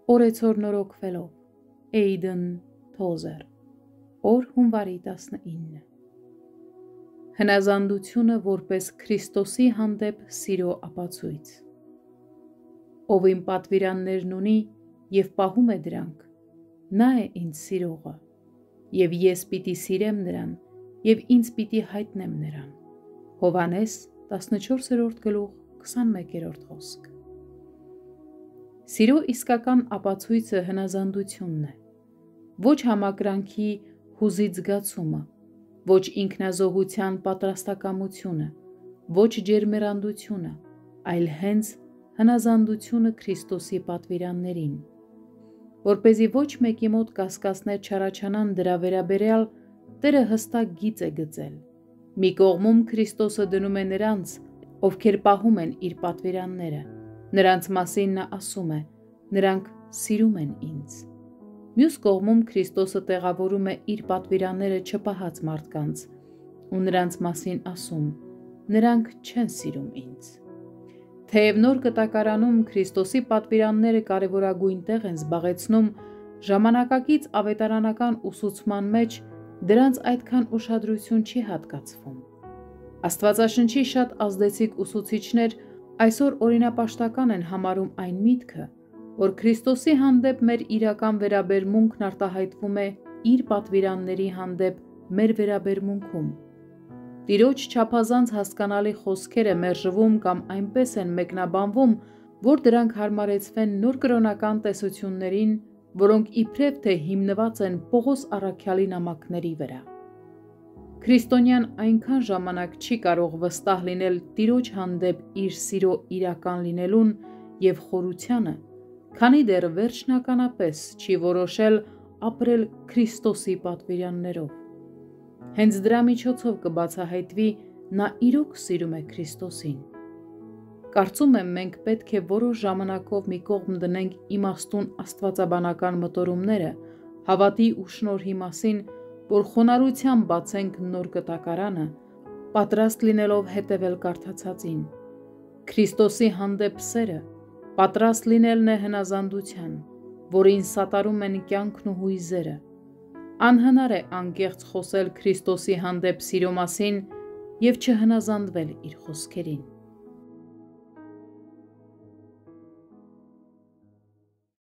օրեցօր նորոգվելով, Էյդեն Թոզեր, օր հունվարի 19։ Հնազանդությունը որպես Քրիստոսի հանդեպ սիրո ապացույց։ Ով իմ պատվիրաններն ունի և պահում է դրանք, նա է ինձ սիրողը, և ես պիտի սիրեմ նրան, և ինձ պիտի հայտնեմ նրան։ Հովհաննես 14-21 խոսք։ Սիրո իսկական ապացույցը հնազանդությունն է, ոչ համակրանքի հուզիչ զգացումը, ոչ ինքնազոհության պատրաստակամությունը, ոչ ջերմեռանդությունը, այլ հենց հնազանդությունը Քրիստոսի պատվիրաններին, որպեսզի ոչ մեկի մոտ կասկածներ չառաջանան դրա վերաբերյալ, Տերը հստակ գիծ է գծել։ Մի կողմում Քրիստոսը դնում է նրանց, ովքեր պահում են իր պատվիրանները, նրանց մասին նա ասում է. «Նրանք սիրում են ինձ»։ Մյուս կողմում Քրիստոսը տեղավորում է իր պատվիրանները չպահած մարդկանց ու նրանց մասին ասում. «Նրանք չեն սիրում ինձ»։ Թեև Նոր Կտակարանում Քրիստոսի պատվիրանները կարևորագույն տեղ են զբաղեցնում, ժամանակակից ավետարանական ուսուցման մեջ դրանց այդքան ուշադրություն չի հատկացվում։ Աստվածաշնչի շատ ազդեցիկ ուսուցիչներ այսօր օրինապաշտական են համարում այն միտքը, որ Քրիստոսի հանդեպ մեր իրական վերաբերմունքն արտահայտվում է իր պատվիրանների հանդեպ մեր վերաբերմունքում։ Տիրոջ չափազանց հասկանալի խոսքերը մերժվում կամ այնպես են մեկնաբանվում, որ դրանք հարմարեցվեն նոր կրոնական տեսություններին, որոնք իբրև թե հիմնված են Պողոս առաքյալի նամակների վրա։ Քրիստոնյան այնքան ժամանակ չի կարող վստահ լինել Տիրոջ հանդեպ իր սիրո իրական լինելուն և խորությանը, քանի դեռ վերջնականապես չի որոշել ապրել Քրիստոսի պատվիրաններով։ Հենց դրա միջոցով կբացահայտվի նա իրոք սիրում է Քրիստոսին։ Կարծում եմ մենք պետք է որոշ ժամանակով մի կողմ դնենք իմաստուն աստվածաբանական մտորումները, հավատի ու շնորհի մասին, որ խոնարհությամբ բացենք Նոր Կտակարանը, պատրաստ լինելով հետևել կարդացածին։ Քրիստոսի հանդեպ սերը պատրաստ լինելն է հնազանդության, որին սատարում են կյանքն ու հույզերը։ Անհնար է անկեղծ խոսել Քրիստոսի հանդեպ սիրո մասին և չհնազանդվել իր խոսքերին։